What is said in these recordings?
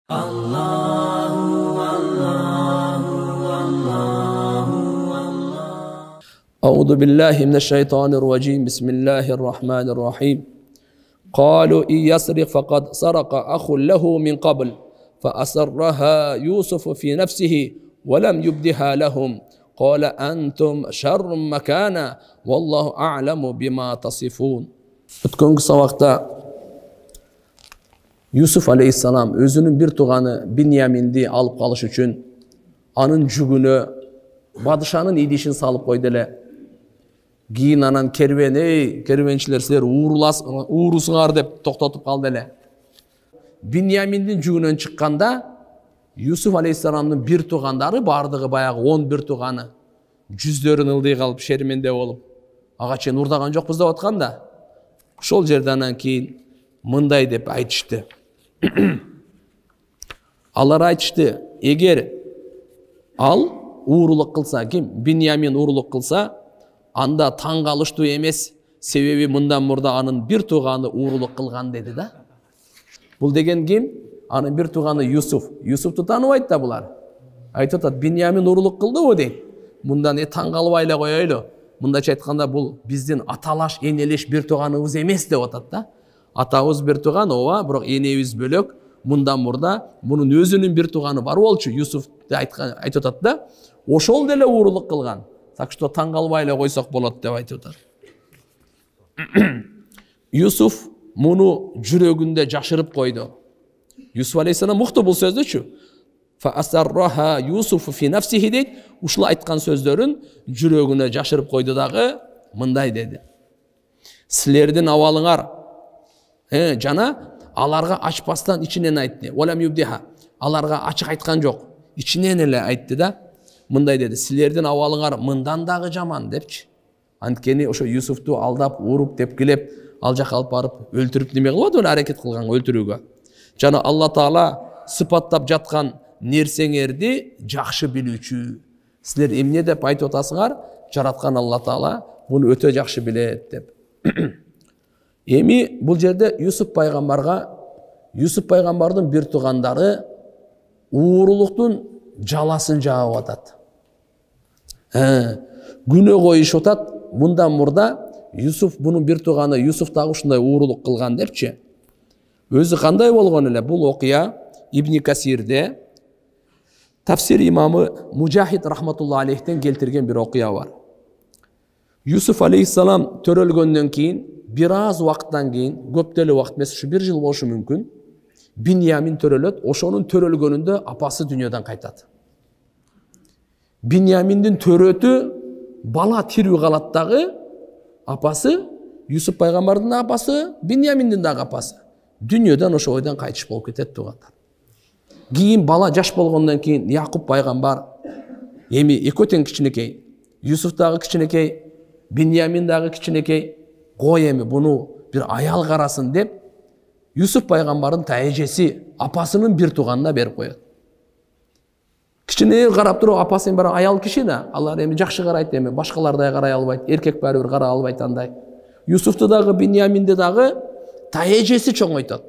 أعوذ بالله من الشيطان الرجيم بسم الله الرحمن الرحيم قالوا إن يسرق فقد سرق أخ له من قبل فأسرها يوسف في نفسه ولم يبدها لهم قال أنتم شر مكانا والله أعلم بما تصفون. Ötkönki sabakta Yusuf aleyhissalam özünün bir tuğanı Binyamindi alıp kalış üçün anın cügünü Badışanın idişini salıp koydu ele. Giyin anan kerven, ey kervençiler sizler uğrusunar dep toktatıp kaldı ele. Binyamindin cügünün çıkkanda Yusuf aleyhissalamın bir tuğandары bardığı bayağı 11 tuğanı жүздөрүн ылдый kalıp şermende olup ağa çen urdagan жоқ biz деп atkan da şol жерден кейін мындай деп айтышты. Алар айтышты, егер ал уурулук кылса, ким Биньямин уурулук кылса, анда таң калыштуу эмес, себеби мындан мурда анын бир тууганы уурулук кылган деди да. Бул деген ким? Анын бир тууганы Юсуф. Юсуфту тааныбайт да булар. Айтып атат, Биньямин уурулук кылдыбы дейт. Мындан таң калбай эле коелу. Мындайча айтканда бул биздин аталаш, энелеш бир тууганыбыз эмес деп атат да. Атабыз бир тууган, ооба, бирок энебиз бөлөк. Мындан мурда мунун өзүнүн бир тууганы бар болчу. Юсуф айтып атат да. Ошол деле уурулук кылган. Так что таң калбай эле койсок болот деп айтып атат. Юсуф муну жүрөгүндө жашырып койду. Юсуф алейхиссалам мукты бул сөздүчү. Фаасарраха Юсуф фи нафсихи дейт. Ушул айткан сөздөрүн жүрөгүнө жашырып койду дагы мындай деди. Силердин абалыңар жана аларга ачпастан ичинен айтты. Олам юбдиха. Аларга ачык айткан жок. Ичинен эле айтты да. Мындай деди. Силердин абалыңар мындан дагы жаман депчи. Анткени ошо Юсуфту алдап, уруп, тепкилеп, ал жака алып барып өлтүрүп неме кылып атып аракет кылган өлтүрүүгө. Жана Алла Таала сыпаттап жаткан нерсеңерди жакшы билүүчү. Силер эмне деп айтып атасыңар? Жараткан Алла Таала буну өтө жакшы билет деп. Эми бул жерде Юсуф пайгамбардын бир туугандары уурулуктун жаласын жаап атат. Күнөө коюшуп атат. Мындан мурда Юсуф бунун бир тууганы Юсуф дагы ушундай уурулук кылган депчи. Өзү кандай болгон эле бул окуя Ибн Касирде Тафсир имамы Мужахид рахматулла алейхтен келтирген бир окуя бар. Юсуф алейхиссалам төрөлгөндөн кийин бир аз убакыттан кийин, көп деле убакыт эмес, ушу 1 жыл болушу мүмкүн, Биньямин төрөлөт. Ошонун төрөлгөнүндө апасы дүйнөдөн кайтат. Биньяминдин төрөтү бала тирүү калат дагы, апасы Юсуф пайгамбардын апасы, Биньяминдин дагы апасы дүйнөдөн ошо ойдон кайтыш болуп кетет туугандар. Кийин бала жаш болгондон кийин Якуб пайгамбар эми экөө тең кичинекей, Юсуф дагы кичинекей, Биньямин дагы кичинекей, кой эми буну бир аял карасын деп Юсуф пайгамбардын тайэжеси апасынын бир тууганына берип коет. Кичине карап туруп апасы бир аял киши да, алар эми жакшы карайт, эми башкалардай карай албайт, эркек баары бир карай албайт андай. Юсуфту дагы Биньяминди дагы тайэжеси чоңойтот.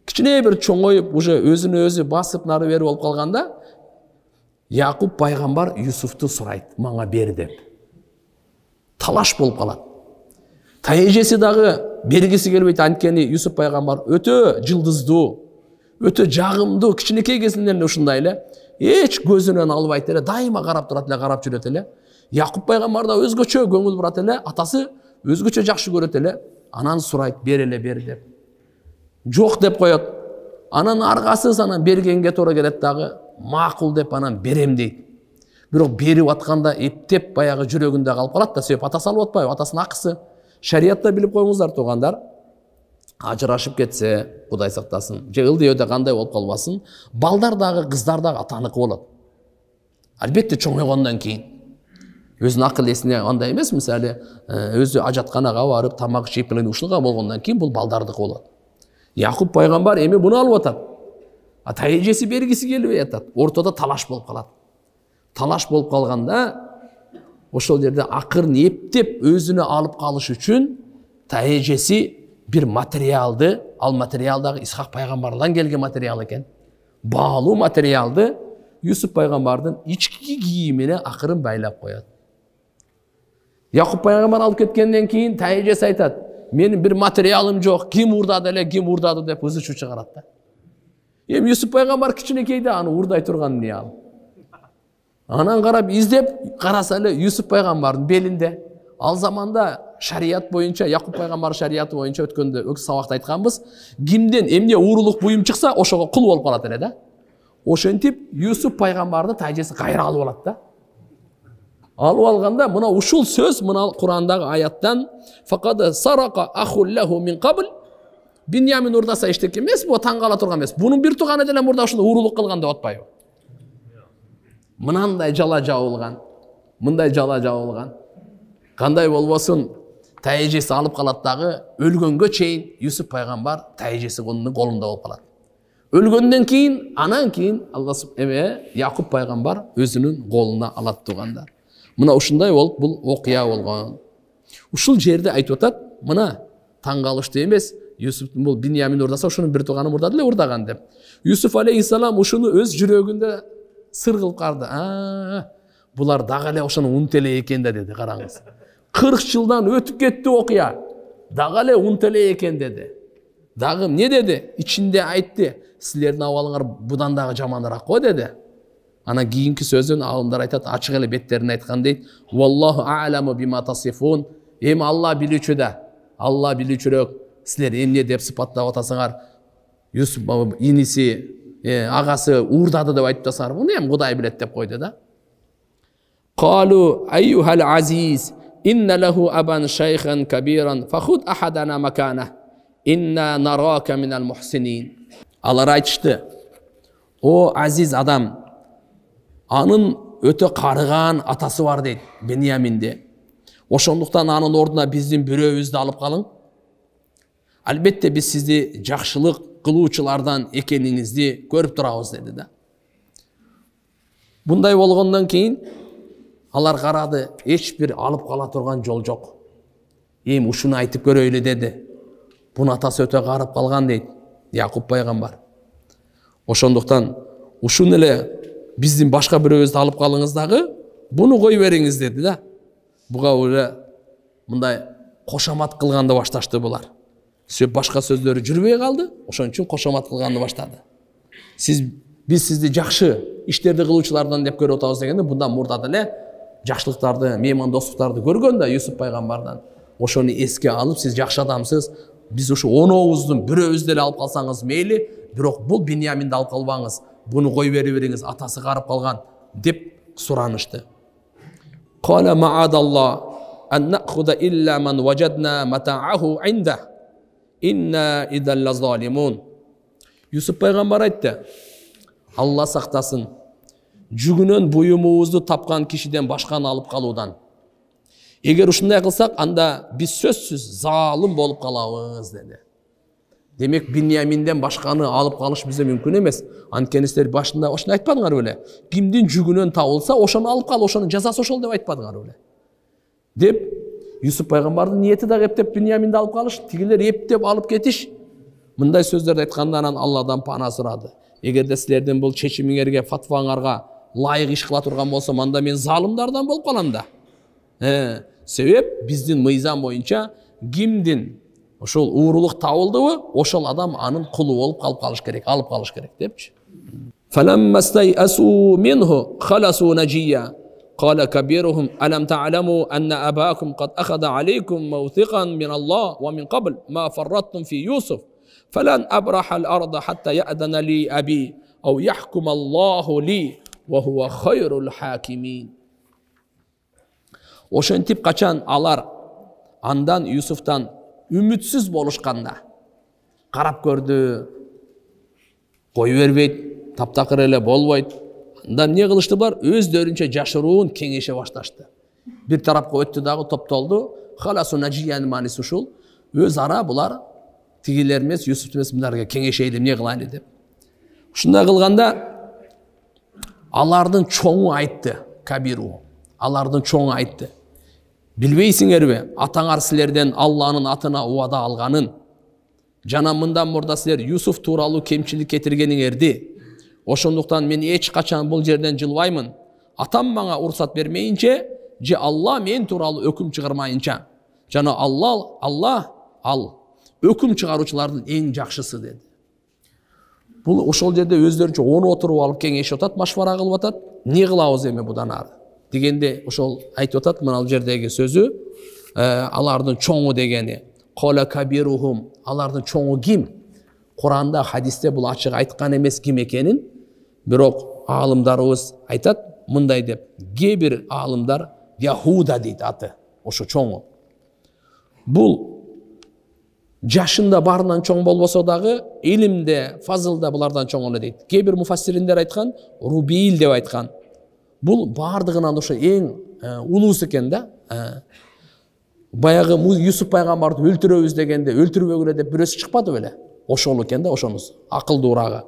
Кичине бир чоңоюп, уже өзүнө өзү басып нары бери болуп калганда, Якуб пайгамбар Юсуфту сурайт, мага бер деп. Талаш болуп калат. Тайэжеси дагы бергиси келбейт, анткени Юсуф пайгамбар өтө жылдыздуу, өтө жагымдуу, кичинекей кезинен ушундай эле, эч көзүнөн албайт эле, дайыма карап турат эле, карап жүрөт эле. Якуб пайгамбар да өзгөчө көңүл бурат эле, атасы өзгөчө жакшы көрөт эле. Анан сурайт, бер эле бер деп. Жок деп коет. Анан аргасыз анан бергенге туура келет дагы, макул деп анан берем дейт. Бирок берип атканда эптеп баягы жүрөгүндө калып калат да, себеп атасы алып атпайбы, атасынын акысы. Шариятта билип коюңуздар туугандар. Ажырашып кетсе, Кудай сактасын, же ылдый кандай болуп калбасын, балдар дагы, кыздар дагы атаныкы болот. Албетте чоңойгондон кийин. Өзүнүн акыл эсине андай эмес, мисалы, өзү ажатканага барып, тамак жеп ушунга болгондон кийин бул балдардыкы болот. Якуб пайгамбар эми буну алып атат. Тайэжеси бергиси келбей атат. Ортодо талаш болуп калат. Талаш болуп калганда, ошол жерде акырын эптеп өзүнө алып калыш үчүн тайэжеси бир материалды, ал материал дагы Исхак пайгамбардан келген материал экен. баалуу материалды Юсуп пайгамбардын ички кийимине акырын байлап коет. Якуп пайгамбар алып кеткенден кийин тайжеси айтат: "Менин бир материалым жок, ким урдады эле, ким урдады" деп өзү шу чыгарат да. Эми Юсуп пайгамбар кичинекейде аны урдай турган эмне ал? Анан карап издеп караса эле Юсуп пайгамбардын белинде. Ал заманда шарият боюнча, Якуп пайгамбар шарияты боюнча өткөндө өз сабакта айтканбыз, кимден эмне уурулук буюм чыкса, ошого кул болуп калат эле да. Ошентип Юсуп пайгамбарды тайжеси кайра алып алат да. Алып алганда мына ушул сөз мына Курандагы аяттан факад сарака ахуллаху мин кабл Биньямин урдаса эчтеке эмес, бу таң кала турган эмес. Бунун бир тууганы деле мурда ушуну уурулук кылган деп атпайбы? Мынандай жала жабылган, мындай жала жабылган. Кандай болбосун, тайжеси алып калат дагы, өлгөнгө чейин Юсуп пайгамбар тайжеси онун колунда болуп калат. Өлгөндөн кийин, анан кийин Алла Якуп пайгамбар өзүнүн колуна алат тургандар. Мына ушундай болуп бул окуя болгон. Ушул жерде айтып атат, мына таң калыштуу эмес, Юсуптун бул Биньямин урдаса ошонун бир тууганы мурдады эле урдаган деп. Юсуп алейхиссалам ушуну өз жүрөгүндө сыр кылып калды. Булар дагы эле ошону унут эле экен да деди, караңыз. 40 жылдан өтүп кетти окуя. Дагы эле унут эле экен деди. Дагы эмне деди? Ичинде айтты: "Силердин абалыңар будан дагы жаманыраак го" деди. Ана кийинки сөзүн алымдар айтат, ачык эле беттерин айткан дейт: "Валлаху а'ламу бима тасифун." Эми Алла билүүчү да. Алла билүүчүрөөк. Силер эмне деп сыпаттап атасыңар? Юсуп иниси, агасы уурдады деп айтып атасыңар. Буну эми Кудай билет деп койду да. Қалу айюхал азиз инна лаху абан шайхан кабиран фахуд ахадана макана инна нарака минал мухсинин. Алар айтышты: "О азиз адам, анын өтө карыган атасы бар" дейт, Биньяминде. "Ошондуктан анын ордуна биздин бирөөбүздү алып калың. Албетте биз сизди жакшылык кылуучулардан экениңизди көрүп турабыз" деди да. Bunday болгондон кийин алар карады, эч бир алып кала турган жол жок. Эми ушуну айтып көрөйлү деди. Бунун атасы өтө карып калган дейт Якуп пайгамбар. Ошондуктан ушуну эле биздин башка бирөөбүздү алып калыңыз дагы, буну кой бериңиз деди да. Буга эле мындай кошомат кылганды башташты булар. Башка сөздөрү жүрбөй калды, ошон үчүн кошомат кылганды баштады. Биз сизди жакшы иштерди кылуучулардан деп көрүп атабыз дегенде, bundan мурда деле жакшылыктарды, меймандостуктарды көргөн да Юсуп пайгамбардан. Ошону эске алып, сиз жакшы адамсыз, биз ушу 10-ообуздун бирөөбүздү эле алып калсаңыз мейли, бирок бул Биньяминди алып калбаңыз, буну кой берип бериңиз, атасы карып калган деп суранышты. Кала маадалла ан нахуда илля ман важадна матааху инда инна идан лазалимун. Юсуп пайгамбар айтты: "Алла сактасын, жүгүнөн буюмубузду тапкан кишиден башканы алып калуудан. Эгер ушундай кылсак, анда биз сөзсүз залым болуп калабыз" деди. Демек Биньяминден башканы алып калыш бизге мүмкүн эмес. Анткени силер башында ошону айтпадыңар беле? Кимдин жүгүнөн табылса, ошону алып кал, ошонун жазасы ошол деп айтпадыңар беле? Деп Юсуп пайгамбардын ниети да эптеп Биньяминди алып калыш, тигилер эптеп алып кетиш. Мындай сөздөрдү айтканда анан Алладан пана сурады. Эгерде силердин бул чечимиңерге, фатваңарга лайык иш кыла турган болсом, анда мен залымдардан болуп калам да. Себеп биздин мыйзам боюнча кимдин ошол уурулук табылдыбы, ошол адам анын кулу болуп калып калыш керек, алып калыш керек депчи. Фаламмастайасу минху халасу наджия. Qala kabiruhum alam ta'lamu anna abakum qad akhadha alaykum mawthiqan min Allah wa min qabl ma farrattum fi Yusuf falan abraha al-arda hatta ya'dana li abi aw yahkum Allah li wa huwa khayrul hakimin. Ошентип качан алар андан Юсуфтан үмүтсүз болушканда карап көрдү, кой бербейт, таптакыр эле болбойт. Анда эмне кылышты булар? Өздөрүнчө жашыруун кеңеше башташты. Бир тарапка өттү дагы топтолду. Халасу наджиянын мааниси ушул. Өз ара булар тигилер эмес, Юсуп эмес, мындарга кеңешейли, эмне кылайлы деп. Ушундай кылганда алардын чоңу айтты, кабиру. Алардын чоңу айтты: "Билбейсиңерби, атаңар силерден Алланын атына убада алганын, жана мындан мурда силер Юсуф тууралуу кемчилик кетиргениңерди. Ошондуктан мен эч качан бул жерден жылбаймын. Атам мага уруксат бермейинче, же Алла мен тууралуу өкүм чыгармайынча. Жана Алла ал өкүм чыгаруучулардын эң жакшысы деді. Бул ошол жерде өздөрүнчө оны отуруп алып кеңешип атат, машвара кылып атат. Не кылабыз эми будан ары? Дегенде ошол айтып атат, мына жердеги сөзү, алардын чоңу дегени. Кола кабирухум, алардын чоңу ким? Куранда, хадисте бул ачык айткан эмес ким экенин, бирок аалымдарыбыз айтат мындай деп. Кээ бир аалымдар Яхуда дейт аты, ошо чоңу. Бул жашында барынан чоң болбосо дагы, илимде, фазылда булардан чоң эле дейт. Кээ бир муфассириндер айткан Рубил деп айткан. Бул бардыгынан ошо эң улуусу экен да. Баягы Юсуп пайгамбарды өлтүрөбүз дегенде өлтүрбөгүлө деп бирөөсү чыкпады беле? Ошол экен да, ошонус акылдуурагы.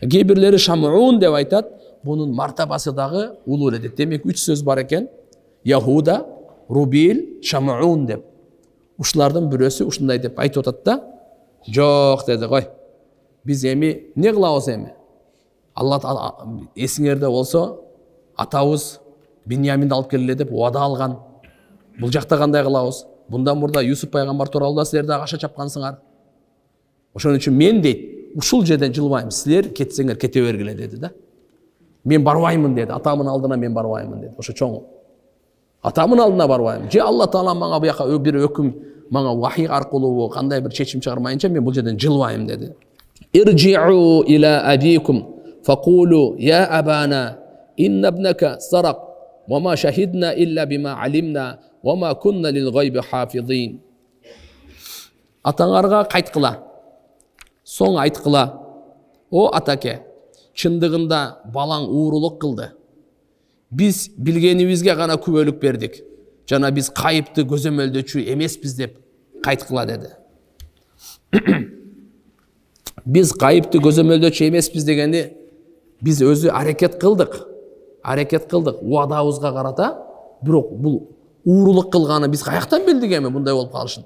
Кээ бирлери Шамун деп айтат, бунун мартабасы дагы улуу эле дейт. Демек 3 сөз бар экен. Яхуда, Рубил, Шамун деп. Ушулардын бирөөсү ушундай деп айтып атат да. Жок деди, кой. Биз эми не кылабыз эми? Алла эсиңерде болсо, атабыз Биньяминди алып келеле деп убада алган. Бул жакта кандай кылабыз? Bundan мурда Юсуп пайгамбар тууралуу да силер дагы каша чапкансыңар. Ошон үчүн мен дейт, ушул жерден жылбайм. Силер кетсеңер кете бергиле деди да. Мен барбаймын деди. Атамын алдына мен барбаймын деди. Ошо чоң. Атамын алдына барбаймын. Же Алла Таала мага буяка бир өкүм, мага вахий аркылуу кандай бир чечим чыгармайынча мен бул жерден жылбайм деди. Иржи'у ила абикум факулу я абана инна ibnaka saraq wa ma shahidna illa bima alimna wa ma kunna lil ghaibi hafizin. Атаңарга кайткыла. Соң айткыла. О атаке, чындыгында балаң уурулук кылды. Биз билгенибизге гана күбөлүк бердик. Жана биз кайыпты көзөмөлдөчү эмеспиз деп кайткыла деди. Биз кайыпты көзөмөлдөчү эмеспиз дегенди биз өзү аракет кылдык. Убадабызга карата, бирок бул уурулук кылганы биз каяктан билдик эми мындай болуп калышын.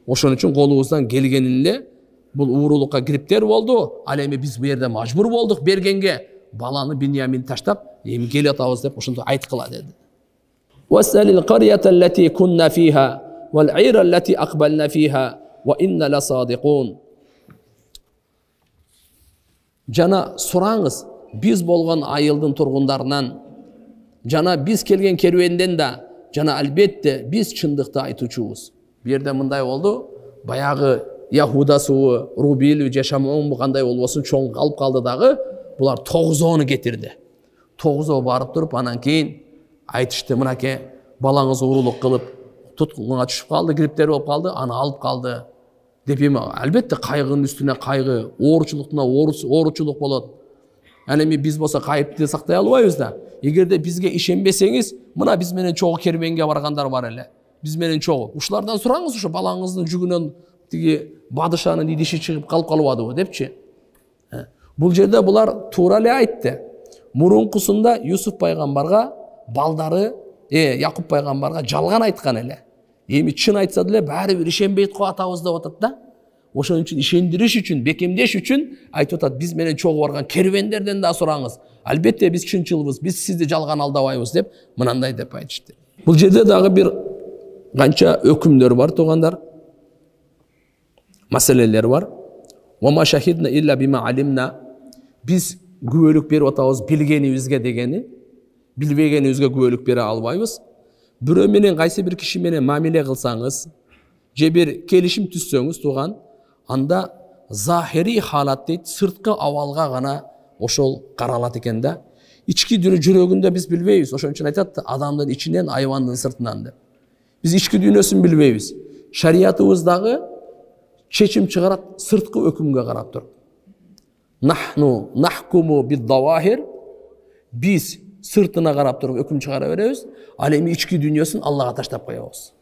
Ошон үчүн колубуздан келгенин эле бул уурулукка кириптер болду. Ал эми биз бу жерде мажбур болдук бергенге. Баланы Биньямин таштап, эми келип атабыз деп ошондо айткыла деди. Васалил карията аллати кунна фиха вал ира аллати акбална фиха ва инна ласадикун. Жана сураңыз, биз болгон айылдын тургундарынан, жана биз келген керуенден да, жана албетте биз чындыкты айтуучубуз. Бу жерде мындай болду, баягы Яхудасы, Рубил, Жашамон кандай болбосун чоң калып калды дагы, булар 9-ону кетирди. 9-о барып туруп, анан кийин айтышты, мынаке балаңыз уурулук кылып, туткунга түшүп калды, кириптер болуп калды, аны алып калды. Деп эми албетте кайгынын үстүнө кайгы, ооручулуктуна ооручулук болот. Ал эми биз болсо кайыпты сактай албайбыз да. Эгерде бизге ишенбесеңиз, мына биз менен чогуу керуенге баргандар бар эле. Биз менен чогуу. Ушулардан сураңыз, ошо балаңыздын жүгүнөн тиги бадышанын идиши чыгып калбадыбы депчи. Бул жерде булар туура эле айтты. Мурункусунда Юсуп пайгамбарга балдары, Якуп пайгамбарга жалган айткан эле. Эми чын айтса деле баары бир ишенбейт го атабыз деп атат да. Ошон үчүн ишендириш үчүн, бекемдеш үчүн айтып атат, биз менен чогуу барган керуендерден да сураңыз. Албетте биз чынчылбыз, биз сизди жалган алдабайбыз деп мынандай деп айтышты. Бул жерде дагы бир канча өкүмдөр бар туугандар. Маселелер бар. Вама шахидна илля бима алимна. Биз күбөлүк берип атабыз билгенибизге дегени, билбегенибизге күбөлүк бере албайбыз. Бирөө менен кайсы бир киши менен мамиле кылсаңыз, же бир келишим түзсөңүз тууган, анда захири халат дейт, сырткы абалга гана ошол каралат экен да. Ички жүрөгүндө биз билбейбиз. Ошон үчүн айтат, адамдын ичинен, айвандын сыртынан деп. Биз ички дүйнөсүн билбейбиз. Шариятыбыздагы чечим чыгарат сырткы өкүмгө карап туруп. Нахну нахкуму бид-давахир. Биз сыртына карап туруп өкүм чыгара беребиз. Ал эми ички дүйнөсүн Аллага таштап коебуз.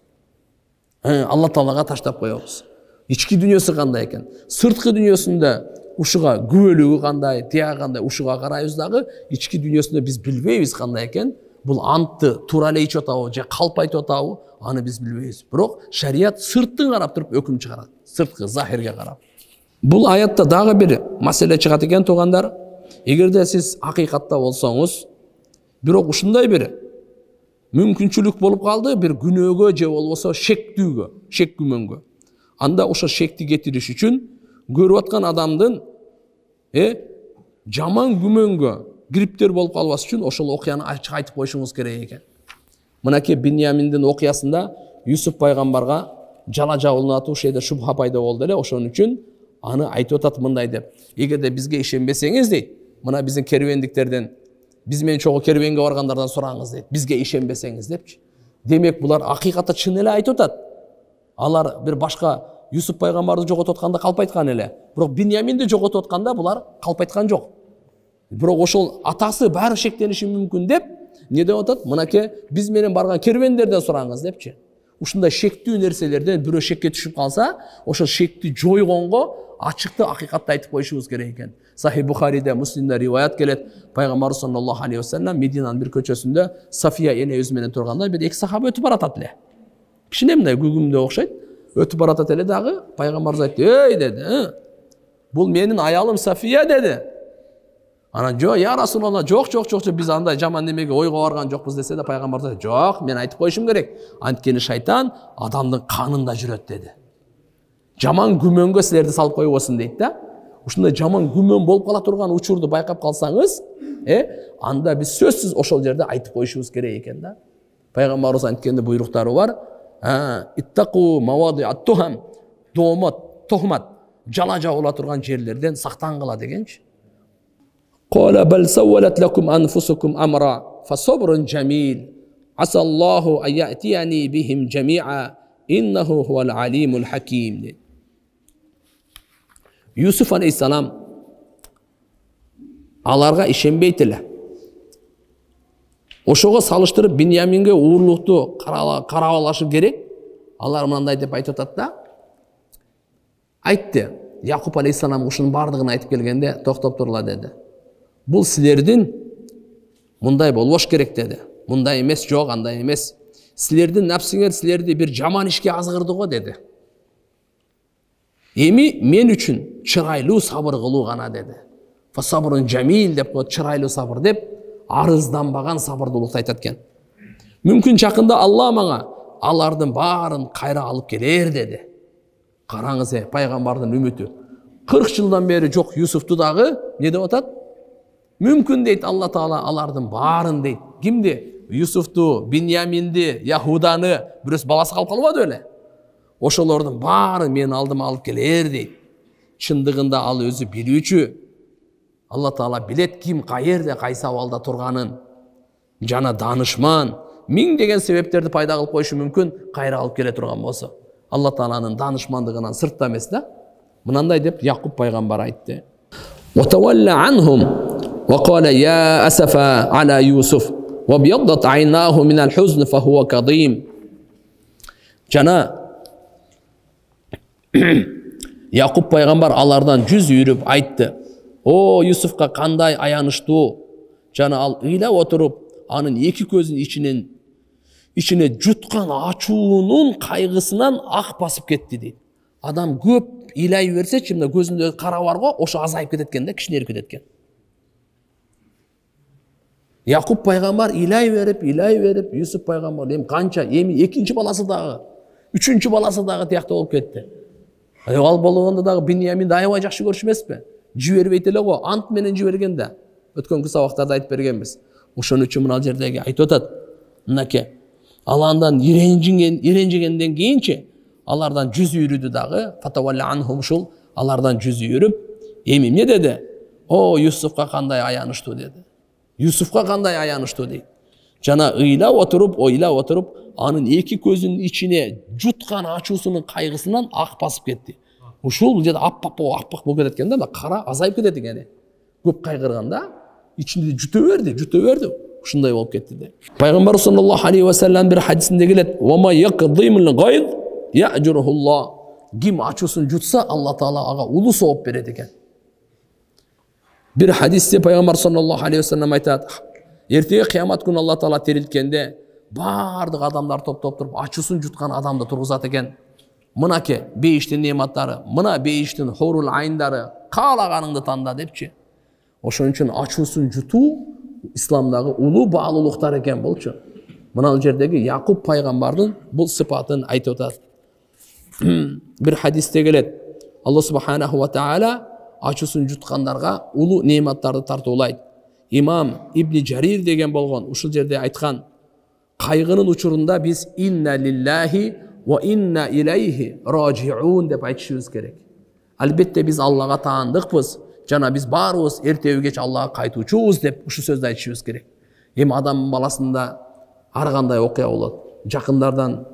Алла Таалага таштап коебуз. Ички дүйнөсү кандай экен? Сырткы дүйнөсүндө ушуга күбөлүгү кандай, тияга кандай ушуга карайбыз дагы, ички дүйнөсүндө биз билбейбиз кандай экен. Бул антты туура эле ичип атабы, же калп айтып атабы, аны биз билбейбиз. Бирок шарият сырттын карап туруп өкүм чыгарат. Сырткы захирге карап. Бул аятта дагы бир маселе чыгат экен туугандар. эгерде сиз акыйкатта болсоңуз, бирок ушундай бир мүмкүнчүлүк болуп калды, бир күнөөгө же болбосо шектүүгө, шек күмөнгө. Анда ошо шекти кетириш үчүн көрүп аткан адамдын жаман күмөнгө гриптер болуп калбас үчүн ошол окуяны ачык айтып коюшуңуз керек экен. Мынакей Биньяминдин окуясында Юсуф пайгамбарга жала жабылып ушеде шубха пайда болду эле, ошон үчүн аны айтып атат мындай деп. Эгерде бизге ишенбесеңиз дейт, мына биздин керуендиктерден, биз менен чогуу керуенге баргандардан сураңыз дейт. Бизге ишенбесеңиз депчи. Демек булар акыйкатта чын эле айтып атат. Алар бир башка Юсуф пайгамбарды жоготуп атканда калп айткан эле. Бирок Биньяминди жоготуп атканда булар калп айткан жок. Бирок ошол атасы баары шектениши мүмкүн деп, не деп атат? Мынакей биз менен барган керуендерден сураңыз депчи. Ушундай шектүү нерселерден бирөө шекке түшүп калса, ошол шекти жойгонго ачыкты акыйкатты айтып коюшубуз керек экен. Сахи Бухариде, Муслимде риваят келет. Пайгамбар саллаллаху алейхи ва саллям Мединанын бир көчөсүндө Сафия энебиз менен турганда бир эки сахаба өтүп баратат эле. Кичине мындай күгүмдө окшойт. Өтүп баратат эле дагы пайгамбарыбыз айтты: "Эй" деди. "Бул менин аялым Сафия" деди. Анан жок, я Расулалла, жок, биз андай жаман немеге ойго барган жокпуз десе да пайгамбар айтты: "Жок, мен айтып коюшум керек. Анткени шайтан адамдын канында жүрөт" деди. Жаман күмөнгө силерди салып койбосун дейт да. Ушундай жаман күмөн болуп кала турган учурду байкап калсаңыз, анда биз сөзсүз ошол жерде айтып коюшубуз керек экен да. Пайгамбарыбыз анткенде буйруктары бар. Иттaqu mawadi'at tuham, тухмат, жала жабыла турган жерлерден сактангыла дегенчи. Qala bal sawwalat lakum anfusukum amra fasabrun jamil asallahu an ya'tiyani bihim jami'a innahu huval alimul hakim. Yusuf aleyhissalam аларга ишенбейт эле. Ошого салыштырып Биньяминге уурлукту карап алышы керек. Алар мындай деп айтып атат да. Айтты. Якуб алейхиссалам ушунун бардыгын айтып келгенде, токтоп турла деди. Бул силердин мындай болбош керек деди. Мындай эмес, жок, андай эмес. Силердин напсиңер силерди бир жаман ишке азгырды го деди. Эми мен үчүн чырайлуу сабыр кылуу гана деди. Фасабрун жамил деп коет, чырайлуу сабыр деп, арызданбаган сабырдуулукту айтат экен. Мүмкүн жакында Алла мага алардын баарын кайра алып келер деди. Караңыз, пайгамбардын үмүтү. 40 жылдан бери жок Юсуфту дагы не деп атат? Мүмкүн дейт Алла Таала алардын баарын дейт. Кимди? Юсуфту, Биньяминди, Яхуданы бирөөс баласы калып калбады беле? Ошолордун баары мен алдыма алып келер дейт. Чындыгында ал өзү билүүчү. Алла Таала билет ким кайерде кайсы абалда турганын. Жана данышман, миң деген себептерди пайда кылып коюшу мүмкүн, кайра алып келе турган болсо. Алла Тааланын данышмандыгынан сыртта эмес да. Мынандай деп Якуб пайгамбар айтты. وتولى عنهم وقال يا أسفا على يوسف وابيضت عيناه من الحزن فهو كظيم. Жана Якуб пайгамбар алардан жүз үйрүп айтты. О, Юсуфка кандай аянычтуу. Жана ал ыйлап отуруп, анын эки көзүнүн ичине жуткан ачуунун кайгысынан ак басып кетти дейт. Адам көп ыйлай берсечи, мына көзүндө кара бар го, ошо азайып кетет экен да, кичинерип кетет экен. Якуб пайгамбар ыйлай берип, Юсуф пайгамбар эми канча, эми экинчи баласы дагы, үчүнчү баласы дагы тиякта болуп кетти. Ал болгондо дагы Биньяминди аябай жакшы көрчү эмеспи? Жибербейт эле го, ант менен жиберген да. Өткөнкү сабактарда айтып бергенбиз. Ошон үчүн мына жердеги айтып атат. Мынакей, ал андан иренжигенден кийинчи алардан жүз үйрүдү дагы, фатавалла анхум ушул, алардан жүз үйрүп, эми эмне деди? О, Юсуфка кандай аянычтуу деди. Юсуфка кандай аянычтуу дейт. Жана ыйлап отуруп, анын эки көзүнүн ичине жуткан ачуусунун кайгысынан ак басып кетти. Ушул жерде аппак болуп кетет экен да, кара азайып кетет экен. Көп кайгырганда ичинде жута берди. Ушундай болуп кетти де. Пайгамбар саллаллаху алейхи ва саллям бир хадисинде келет: "Ва ма якдимул гайд я'журухулла." Ким ачуусун жутса, Алла Таала ага улуу сооп берет экен. Bir hadiste Peygamber sallallahu aleyhi ve sellem aytат. Эртеге кыямат күнү Алла Таала тирилткенде бардык адамдар топтоп туруп ачуусун жуткан адамды тургузат экен. Мынакей бейиштин нематтары, мына бейиштин хорул айындары, каалаганыңды танда депчи. Ошон үчүн ачуусун жутуу исламдагы улуу баалуулуктар экен болчу. Мына жердеги Якуб пайгамбардын бул сыпатын айтып атат. Bir hadiste келет. Аллах субханаху ва таала ачуусун жуткандарга улуу неаматтарды тартуулайт. Имам Ибн Жарир деген болгон ушул жерде айткан, кайгынын учурунда биз инна лиллахи ва инна илейхи ражиун деп айтышыбыз керек. Албетте биз Аллага таандыкпыз, жана биз баарыбыз эртеби кеч Аллага кайтуучубуз деп ушул сөздү айтышыбыз керек. Эми адам баласында ар кандай окуя болот. Жакындардан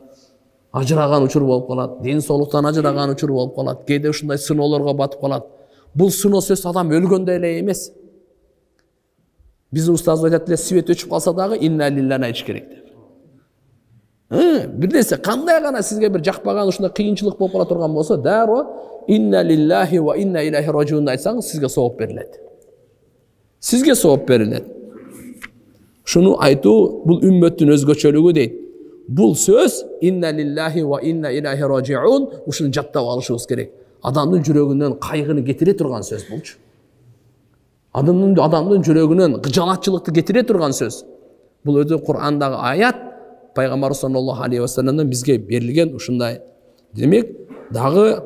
ажыраган учур болуп калат, ден соолуктан ажыраган учур болуп калат, кээде ушундай сыноолорго батып калат. Бул сыноо сөз адам өлгөндө эле эмес. Биздин устазыбыз айтат эле, свет өчүп калса дагы инна лиллахи айтыш керек деп. Бир нерсе кандай гана сизге бир жакпаган ушундай кыйынчылык болуп кала турган болсо, дароо инна лиллахи ва инна илейхи ражиун айтсаңыз, сизге сооп берилет. Сизге сооп берилет. Шуну айтуу бул үммөттүн өзгөчөлүгү дейт. Бул сөз инна лиллахи ва инна илейхи ражиун ушуну жаттап алышыбыз керек. Адамдын жүрөгүнөн кайгыны кетире турган сөз болчу. Адамдын жүрөгүнөн кыжалатчылыкты кетире турган сөз. Бул өтө Кур'андагы аят, пайгамбар саллаллаху алейхи ва салламдан бизге берилген ушундай. Демек, дагы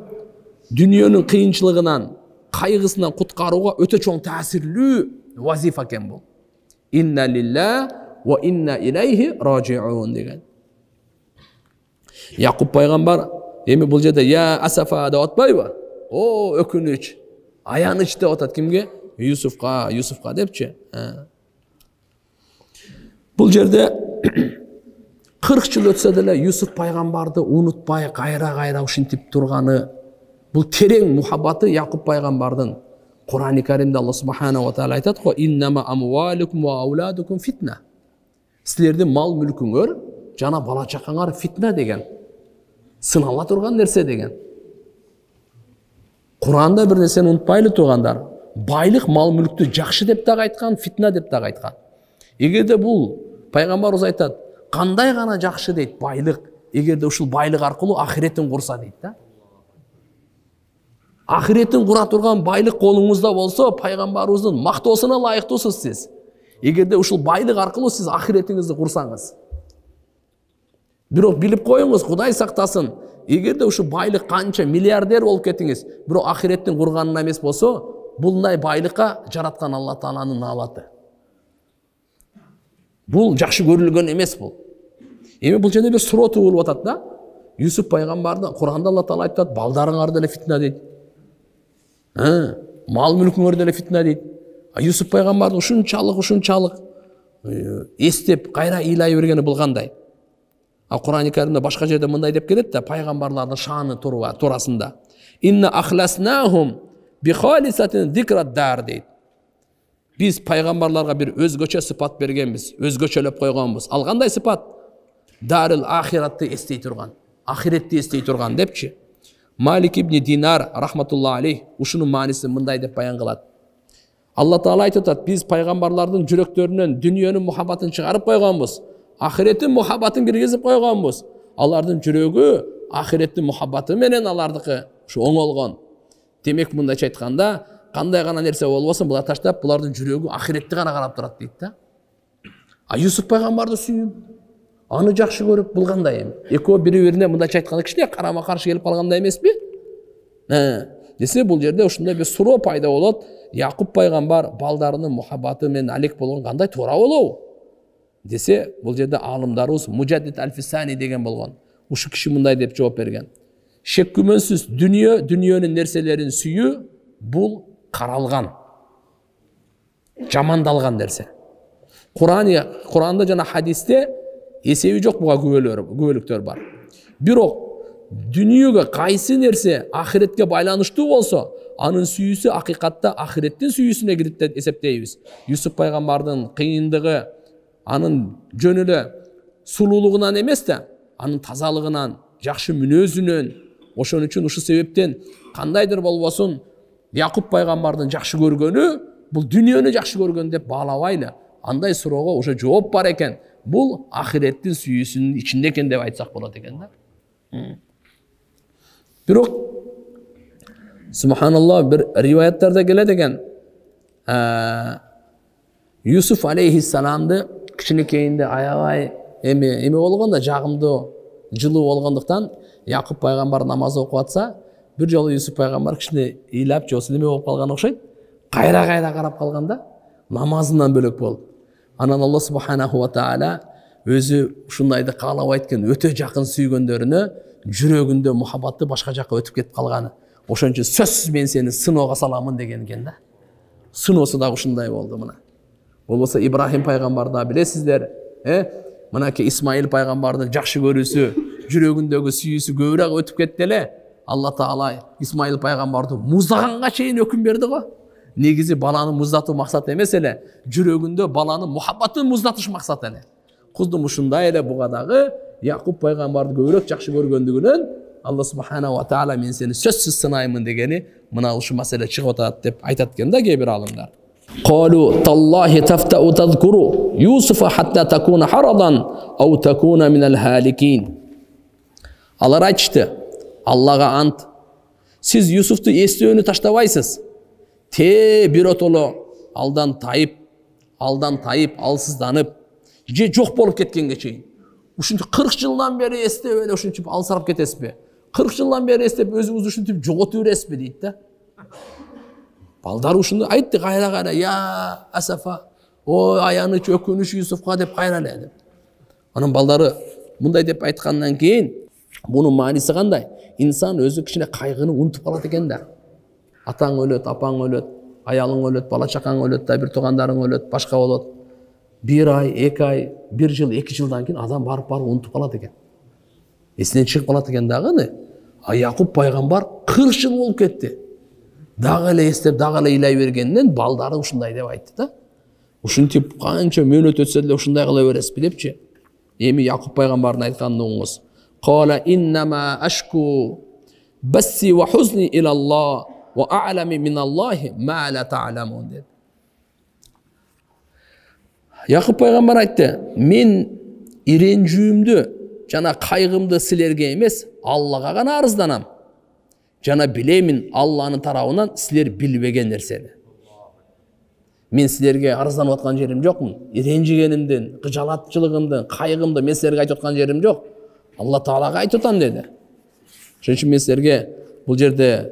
дүниөнүн кыйынчылыгынан, кайгысынан куткарууга өтө чоң таасирлүү вазифа экен бул. Инна лиллахи ва инна илейхи ражиун деген. Якуб пайгамбар эми бул жерде я асафа деп атпайбы? О, өкүнүч, аяныч деп атат кимге? Юсуфка депчи. Бул жерде 40 жыл өтсө деле Юсуф пайгамбарды унутпай кайра ушинтип турганы, бул терең мухаббаты Якуб пайгамбардын. Кур'ан-ы Каримде Аллах субханаху ва таала айтат го: "Иннама амвалукум ва ауладукум фитна." Силердин мал мүлкүңөр жана бала чакаңар фитна деген. Сынала турган нерсе деген. Кур'анда бир нерсени унутпайлы тургандар. Байлык мал мүлктү жакшы деп дагы айткан, фитна деп дагы айткан. Эгерде бул пайгамбарыбыз айтат, кандай гана жакшы дейт байлык, эгерде ушул байлык аркылуу ахиретин курса дейт да. Ахиретин кура турган байлык колуңузда болсо, пайгамбарыбыздын мактоосуна ылайыктуусуз сиз. Эгерде ушул байлык аркылуу сиз ахиретиңизди курсаңыз. Бирок билип коюңуз, Кудай сактасын, эгерде ушул байлык канча миллиардер болуп кетиңиз, бирок ахиреттин курганына эмес болсо, булдай байлыкка жараткан Алла Тааланын наалаты. Бул жакшы көрүлгөн эмес бул. Эми бул жерде бир суроо туулуп атат да. Юсуф пайгамбарды Кур'анда Алла Таала айтат, балдарыңар деле фитна дейт. Мал мүлкүңөр деле фитна дейт. Юсуф пайгамбарды ушунчалык эстеп кайра ыйлай бергени бул кандай? Кур'ан-ы Каримде башка жерде мындай деп келет да, пайгамбарлардын шааны туурасында. Инна ахласнахум би халисатин зикрад-дар дейт. Биз пайгамбарларга бир өзгөчө сыпат бергенбиз, өзгөчөлөп койгонбуз. Ал кандай сыпат? Дарыл ахиратты эстей турган, ахиретти эстей турган депчи. Малик ибн Динар рахматуллаху алейх ушунун маанисин мындай деп баян кылат. Алла Таала айтып атат, биз пайгамбарлардын жүрөктөрүнөн дүниөнүн мухаббатын чыгарып койгонбуз, ахиреттин мухаббатын киргизип койгонбуз. Алардын жүрөгү ахиреттин мухаббаты менен алардыкы ушу оңолгон. Демек мындайча айтканда, кандай гана нерсе болбосун, булар таштап, булардын жүрөгү ахиретти гана карап турат дейт да. Юсуф пайгамбарды сүйүп, аны жакшы көрүп, бул кандай эми? Экөө бири-бирине мындайча айтканда кичине карама-каршы келип калгандай эмеспи? Десе бул жерде ушундай бир суроо пайда болот. Якуб пайгамбар балдарынын мухаббаты менен алек болгон кандай туура болобу? Десе бул жерде аалымдарыбыз Мужаддид аль-Фисани деген болгон. Ушу киши мындай деп жооп берген. Шек күмөнсүз дүниөнүн нерселерин сүйүү бул каралган, жамандалган нерсе. Кур'анда жана хадисте эсеби жок буга күбөлүктөр бар. Бирок дүниөгө кайсы нерсе ахиретке байланыштуу болсо, анын сүйүүсү акыйкатта ахиреттин сүйүүсүнө кирип деп эсептейбиз. Юсуф пайгамбардын кыйындыгы анын жөн эле сулуулугунан эмес да, анын тазалыгынан, жакшы мүнөзүнөн, ошон үчүн ушул себептен кандайдыр болбосун Якуб пайгамбардын жакшы көргөнү бул дүниөнү жакшы көргөн деп баалабайлы. Андай суроого уже жооп бар экен. Бул ахиреттин сүйүүсүнүн ичинде экен деп айтсак болот экен да. Бирок субханаллах, бир риваяттарда келет экен. Yusuf алейхиссаламды кичинекейинде аябай эме болгондо жагымдуу жылуу болгондуктан Якуб пайгамбар намаз окуп атса, бир жолу Юсуп пайгамбар кичине ыйлап же неме болуп калган окшойт. Кайра карап калганда намазынан бөлөк болуп. Анан Алла субханаху ва таала өзү ушундайды каалабайт экен, өтө жакын сүйгөндөрүнө жүрөгүндө мухаббаты башка жакка өтүп кетип калганы. Ошон үчүн сөзсүз мен сени сыноого саламын деген экен да. Сыноосу да ушундай болду мына. Болбосо Ибрахим пайгамбарды да билесиздер, мынакей Исмаил пайгамбарды жакшы көрүүсү, жүрөгүндөгү сүйүүсү көбүрөөк өтүп кетти эле. Алла таала Исмаил пайгамбарды муздаганга чейин өкүм берди го. Негизи баланы муздатуу максат эмес эле, жүрөгүндө баланын мухаббатын муздатыш максат эле. Куздум ушундай эле буга дагы Якуб пайгамбарды көбүрөөк жакшы көргөндүгүнөн Алла субханаху ва таала мен сени сөзсүз сынаймын дегени мына ушу маселе чыгып атат деп айтат экен да кээ бир алымдар. قالوا تالله تفتأ تذكر يوسف حتى تكون حرضا أو تكون من الهالكين. Алар айтышты, Аллага ант, сиз Юсуфту эстөөнү таштабайсыз. Биротоло алдан тайып, алсызданып, же жок болуп кеткенге чейин. Ушинтип 40 жылдан бери эстеп эле ушинтип алсырап кетесизби? 40 жылдан бери эстеп өзүңүздү ушинтип жоготуп бересизби дейт да. Балдар ушуну айтты кайра, я асафа, о аяныч өкүнүч Юсуфка деп кайра эле деп. Анан балдары мындай деп айткандан кийин мунун мааниси кандай? Инсан өзү кичине кайгыны унутуп калат экен да. Атаң өлөт, апаң өлөт, аялың өлөт, бала чакаң өлөт да, бир туугандарың өлөт, башка болот. 1 ай, 2 ай, 1 жыл, 2 жылдан кийин адам барып унутуп калат экен. Эсинен чыгып калат экен дагы. А Якуб пайгамбар 40 жыл болуп кетти. Дагы эле эстеп, дагы эле ыйлай бергенден балдары ушундай деп айтты да. Ушинтип канча мөөнөт өтсө деле ушундай кыла бересизби депчи. Эми Якуб пайгамбардын айтканын угуңуз. Qala innama ashku bassi wa huzni ila Allah wa a'lamu min Allah ma la ta'lamun dedi. Якуб пайгамбар айтты, мен иренжүүмдү жана кайгымды силерге эмес, Аллага гана арызданам. Жана билемин Алланын тарабынан силер билбеген нерсени. Мен силерге арызданып аткан жерим жокмун. Иренжигенимден, кыжалатчылыгымдан, кайгымды мен силерге айтып аткан жерим жок. Алла Таалага айтып атам деди. Ошон үчүн мен силерге бул жерде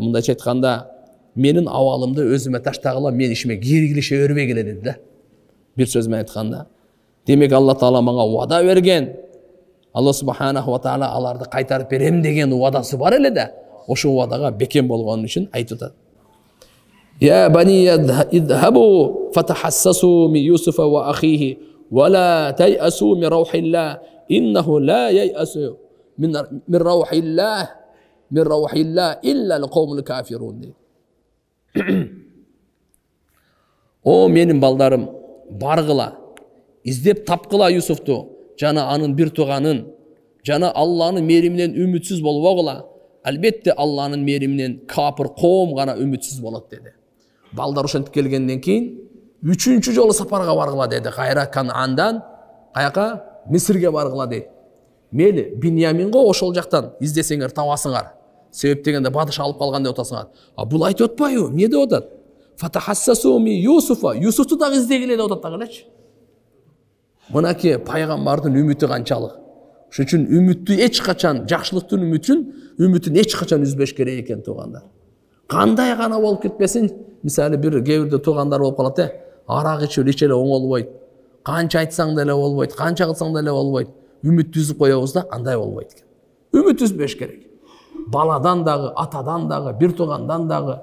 мындайча айтканда менин абалымды өзүмө таштагыла, мен ишиме киргилише өрбөгүлө деди да. Бир сөз менен айтканда. Демек Алла Таала мага убада берген. Алла субханаху ва таала аларды кайтарып берем деген убадасы бар эле да. Ошо убадага бекем болгон үчүн айтып атат. Я бани идхабу фатахассасу ми Юсуфа ва ахихи ва ла тайасу ми раухилла иннаху ла яйасу мин раухилла илля лқаумул кафирун. О менин балдарым, баргыла, издеп тапкыла Юсуфту, жана анын бир тууганын, жана Алланын мериминен үмүтсүз болбогула. Албетте Алланын мериминен капыр коом гана үмүтсүз болот деди. Балдар ошентип келгенден кийин 3-чү жолу сапарга баргыла деди. Кайра Канаандан каяка Мисирге баргыла дейт. Мели Биньяминго ошол жактан издесеңер табасыңар. Себеп дегенде батыш алып калган деп атасыңар. А бул айтып атпайбы? Эмне деп атат? Фатахассасу ми Юсуфа. Юсуфту дагы издегиле деп атат дагылычы. Мынаке пайгамбардын үмүтү канчалык. Ошон үчүн үмүттү эч качан, жакшылыктын үмүтүн эч качан үзбөш керек экен туугандар. Кандай гана болуп кетпесин, мисалы бир кээ туугандар болуп калат, арак ичип эч эле оңолбойт. Канча айтсаң деле болбойт, канча кылсаң деле болбойт. Үмүттү үзүп коебуз да, андай болбойт экен. Үмүт үзбөш керек. Баладан дагы, атадан дагы, бир туугандан дагы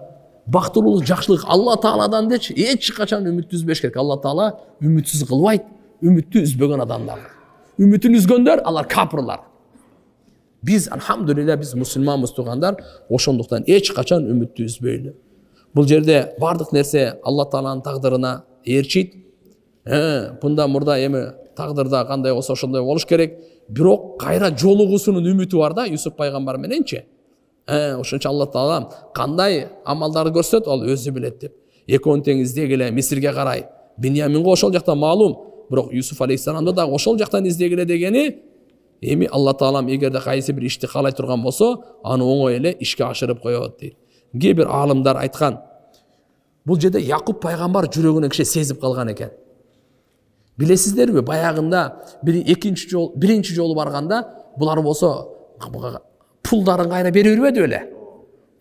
бактылуулук, жакшылык Алла Тааладан дечи, эч качан үмүттү үзбөш керек. Алла Таала үмүтсүз кылбайт, үмүттү үзбөгөн адамдар. Үмүтүн үзгөндөр алар капырлар. Биз алхамдулилlah биз мусулманбыз туугандар, ошондуктан эч качан үмүттү үзбөйлү. Бул жерде бардык нерсе Алла Тааланын тагдырына ээрчийт. Бунда мурда эми тагдырда кандай болсо ошондой болуш керек. Бирок кайра жолугуусунун үмүтү бар да Юсуп пайгамбар мененчи. Ошон үчүн Алла Таала кандай амалдарды көрсөт, ал өзү билет деп. Экөөнү тең издегиле Мисирге карай. Биньяминго ошол жакта маалум. Бирок Юсуф алейхиссаламды да ошол жактан издегиле дегени эми Алла Таалам эгерде кайсы бир ишти каалай турган болсо, аны оңой эле ишке ашырып коёт дейт. Кээ бир аалымдар айткан. Бұл жерде Якуб пайғамбар жүрегінен кіші сезіп қалған екен. Білесіздер бе, баяғында бірінші жолы барғанда бұлар болса пұлдарын қайра бере бермеді өле.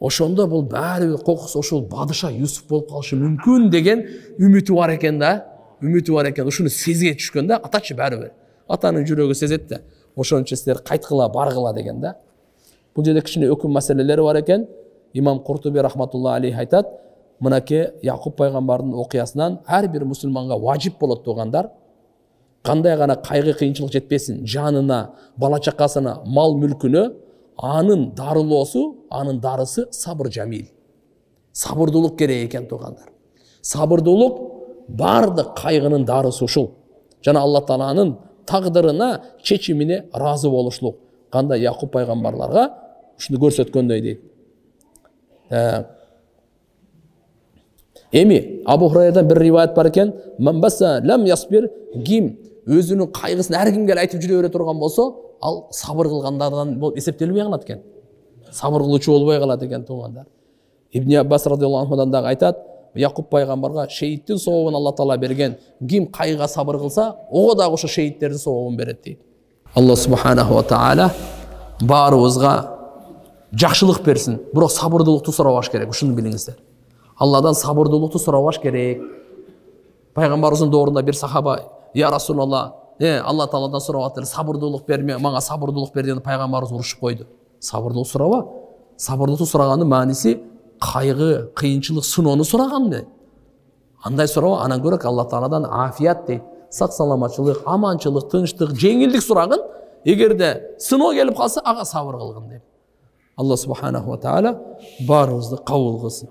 Ошонда бұл бәрі қоқыс ошол бадыша Юсуп болып қалышы мүмкін деген үміті бар екен да. Үміті бар екен. Ошоны сезге түшкен да, атачы бәрі. Атаның жүрегі сезетті. Ошоның сіздер қайтқыла, барғыла деген да. Бұл жерде кішіне өкім мәселелері бар екен. Имам Құртуби рахматулла алейхи айтады, мынаке Якуб пайғамбардың оқиясынан әрбір мұсылманға важип болады туғандар. Қандай ғана қайғы қиыншылық жетпесін, жанына, бала чақасына, мал мүлкіне, анын дарылоосу, анын дарысы сабыр жамил. Сабырдылық керек екен туғандар. Сабырдылық барды қайғының дарысы ушул. Жана Алла Тааланын тағдырына, чечимине разы болушылық. Қандай Якуб пайғамбарларға ушуну көрсөткөндөй дейт. Эми Абу Хурайрадан бір риваят бар екен, "Манбаса лам ясбир", ким өзінің қайғысын әркімге айтып жүре бере тұрған болса, ал сабыр қылғандардан болып есептелмей қалады екен. Сабыр қылушы болбай қалады екен туғандар. Ибн Аббас радиаллаху анхудан дағы айтады, Якуб пайғамбарға шейіттің соғуын Алла Таала берген, ким қайғыға сабыр қылса, оға дағы ошо шейіттердің соғуын береді дейді. Алла субханаху ва таала барыбызға жақшылық берсін, бирок сабырдылықты сурабаш керек, ушуну билиңиздер. Алладан сабырдылықты сурабаш керек. Пайғамбарыбыздын доорунда бир сахаба, "Я Расулалла, Алла Тааладан сурап атыр, сабырдылык берме, мага сабырдылык бер" деп пайгамбарыбыз урушуп койду. Сабырдылык сураба. Сабырдылыкты сураганын мааниси кайгы, кыйынчылык, сыноону сураган. Андай сураба, анан көрөк Алла Тааладан афият дейт. Сак саламатчылык, аманчылык, тынчтык, жеңилдик сураган. Эгерде сыноо келип калса, ага сабыр кылгын деп. Алла субханаху ва таала барыбызды кабыл кылсын.